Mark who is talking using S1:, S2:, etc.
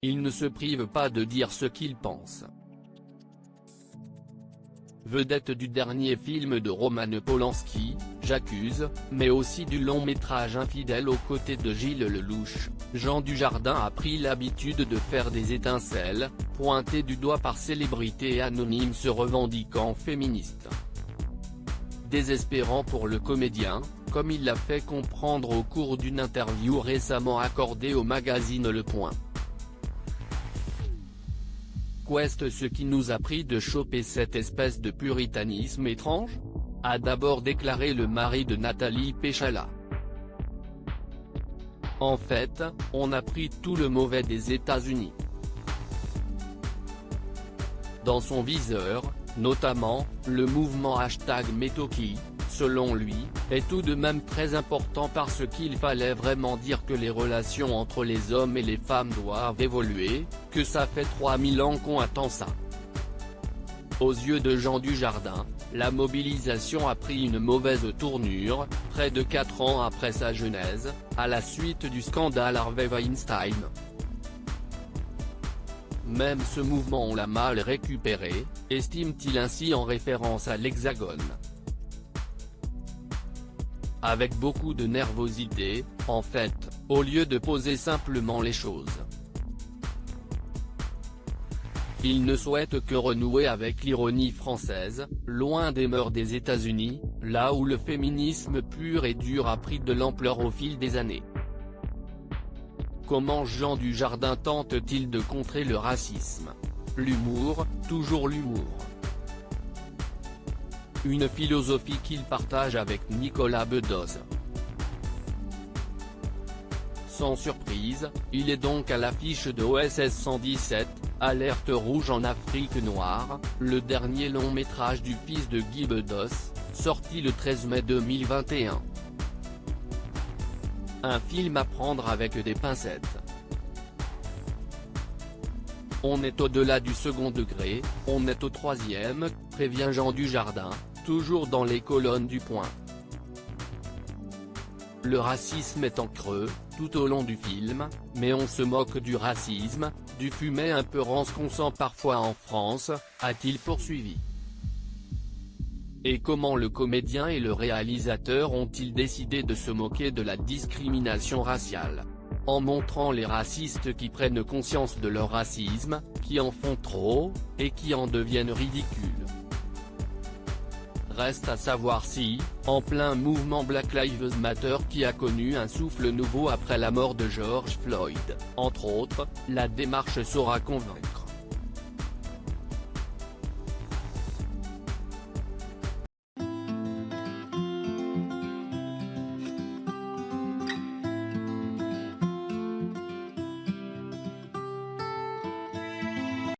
S1: il ne se prive pas de dire ce qu'il pense. Vedette du dernier film de Roman Polanski, J'accuse, mais aussi du long-métrage Infidèle aux côtés de Gilles Lelouch, Jean Dujardin a pris l'habitude de faire des étincelles, pointé du doigt par célébrités anonymes se revendiquant féministes. Désespérant pour le comédien, comme il l'a fait comprendre au cours d'une interview récemment accordée au magazine Le Point. Qu'est-ce ce qui nous a pris de choper cette espèce de puritanisme étrange ? A d'abord déclaré le mari de Nathalie Péchala. En fait, on a pris tout le mauvais des États-Unis dans son viseur, notamment, le mouvement #MeToo qui, selon lui, est tout de même très important parce qu'il fallait vraiment dire que les relations entre les hommes et les femmes doivent évoluer, que ça fait 3000 ans qu'on attend ça. Aux yeux de Jean Dujardin, la mobilisation a pris une mauvaise tournure, près de 4 ans après sa genèse, à la suite du scandale Harvey Weinstein. Même ce mouvement on l'a mal récupéré, estime-t-il ainsi en référence à l'Hexagone. Avec beaucoup de nervosité, en fait, au lieu de poser simplement les choses. Il ne souhaite que renouer avec l'ironie française, loin des mœurs des États-Unis, là où le féminisme pur et dur a pris de l'ampleur au fil des années. Comment Jean Dujardin tente-t-il de contrer le racisme ? L'humour, toujours l'humour. Une philosophie qu'il partage avec Nicolas Bedos. Sans surprise, il est donc à l'affiche de OSS 117, Alerte rouge en Afrique noire, le dernier long métrage du fils de Guy Bedos, sorti le 13 mai 2021. Un film à prendre avec des pincettes. On est au-delà du second degré, on est au troisième, prévient Jean Dujardin, toujours dans les colonnes du Point. Le racisme est en creux, tout au long du film, mais on se moque du racisme, du fumet un peu rance qu'on sent parfois en France, a-t-il poursuivi. Et comment le comédien et le réalisateur ont-ils décidé de se moquer de la discrimination raciale ? En montrant les racistes qui prennent conscience de leur racisme, qui en font trop, et qui en deviennent ridicules. Reste à savoir si, en plein mouvement Black Lives Matter qui a connu un souffle nouveau après la mort de George Floyd, entre autres, la démarche saura convaincre.